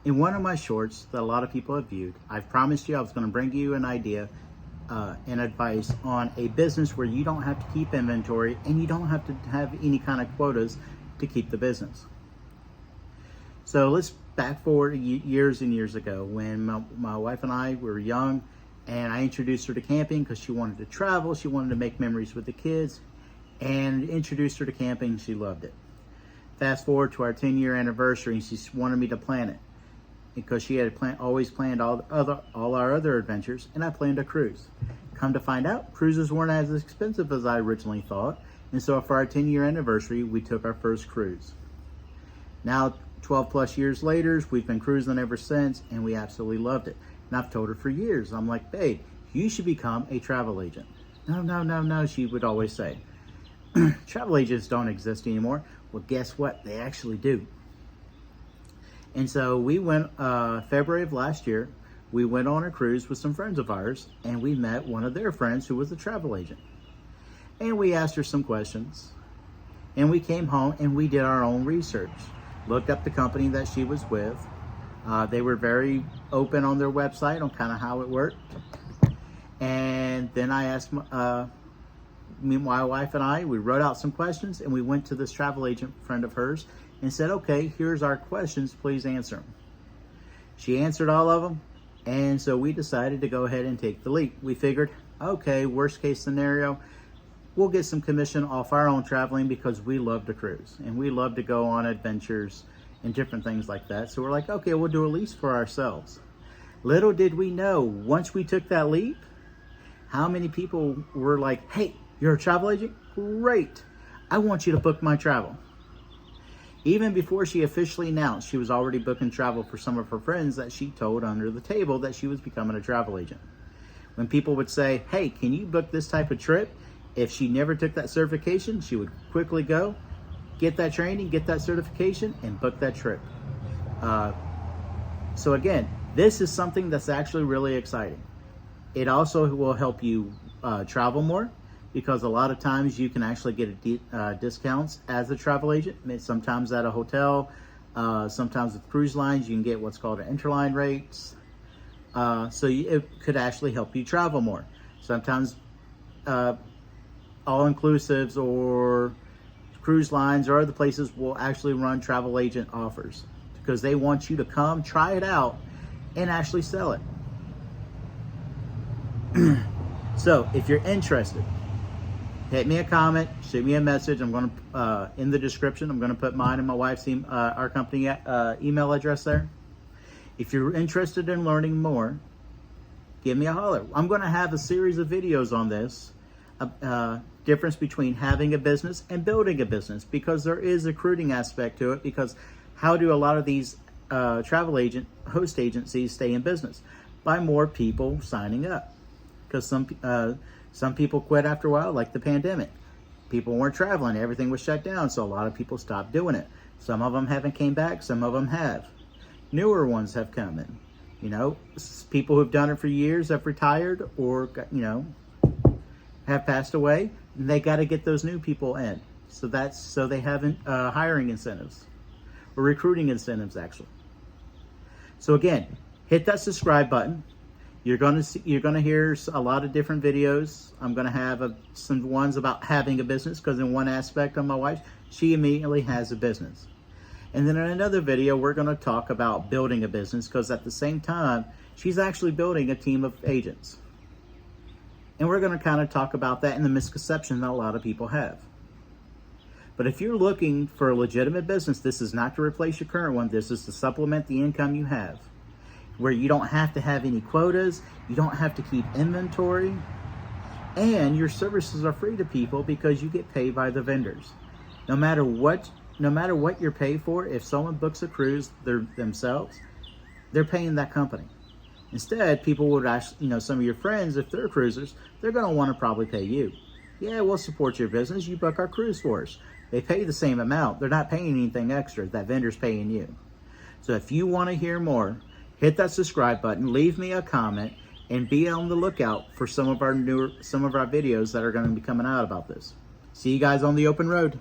In one of my shorts that a lot of people have viewed, I've promised you I was going to bring you an idea and advice on a business where you don't have to keep inventory and you don't have to have any kind of quotas to keep the business. So let's back forward years and years ago when my wife and I were young, and I introduced her to camping because she wanted to travel. She wanted to make memories with the kids, and introduced her to camping. She loved it. Fast forward to our 10-year anniversary, and she wanted me to plan it because she had always planned all our other adventures, and I planned a cruise. Come to find out, cruises weren't as expensive as I originally thought, and so for our 10-year anniversary, we took our first cruise. Now, 12 plus years later, we've been cruising ever since, and we absolutely loved it. And I've told her for years, I'm like, babe, you should become a travel agent. No, she would always say. Travel agents don't exist anymore. Well, guess what? They actually do. And so we went, February of last year, we went on a cruise with some friends of ours, and we met one of their friends who was a travel agent. And we asked her some questions, and we came home and we did our own research. Looked up the company that she was with. They were very open on their website on kind of how it worked. And then I asked my wife and I, we wrote out some questions, and we went to this travel agent friend of hers and said, okay, here's our questions, please answer them. She answered all of them, and so we decided to go ahead and take the leap. We figured, okay, worst case scenario, we'll get some commission off our own traveling because we love to cruise and we love to go on adventures and different things like that. So we're like, okay, we'll do a lease for ourselves. Little did we know, once we took that leap, how many people were like, hey, you're a travel agent? Great. I want you to book my travel. Even before she officially announced, she was already booking travel for some of her friends that she told under the table that she was becoming a travel agent. When people would say, hey, can you book this type of trip? If she never took that certification, she would quickly go, get that training, get that certification, and book that trip. So again, this is something that's actually really exciting. It also will help you travel more, because a lot of times you can actually get discounts as a travel agent. Sometimes at a hotel, sometimes with cruise lines, you can get what's called an interline rates. So it could actually help you travel more. Sometimes all-inclusives or cruise lines or other places will actually run travel agent offers because they want you to come, try it out, and actually sell it. So if you're interested, hit me a comment, shoot me a message. I'm going to, in the description, I'm going to put mine and my wife's, our company email address there. If you're interested in learning more, give me a holler. I'm going to have a series of videos on this, difference between having a business and building a business, because there is a recruiting aspect to it, because how do a lot of these travel host agencies stay in business? By more people signing up. Because some people quit after a while, like the pandemic. People weren't traveling, everything was shut down, so a lot of people stopped doing it. Some of them haven't came back, some of them have. Newer ones have come in. You know, people who've done it for years have retired or, you know, have passed away, and they got to get those new people in. So they have hiring incentives or recruiting incentives, actually. So again, hit that subscribe button. You're gonna hear a lot of different videos. I'm gonna have some ones about having a business, because in one aspect of my wife, she immediately has a business. And then in another video, we're gonna talk about building a business, because at the same time, she's actually building a team of agents. And we're gonna kind of talk about that and the misconception that a lot of people have. But if you're looking for a legitimate business, this is not to replace your current one. This is to supplement the income you have, where you don't have to have any quotas, you don't have to keep inventory, and your services are free to people because you get paid by the vendors. No matter what you're paid for, if someone books a cruise themselves, they're paying that company. Instead, people would ask, you know, some of your friends, if they're cruisers, they're going to want to probably pay you. Yeah, we'll support your business. You book our cruise for us. They pay the same amount. They're not paying anything extra. That vendor's paying you. So if you want to hear more, hit that subscribe button, leave me a comment, and be on the lookout for some of our videos that are going to be coming out about this. See you guys on the open road.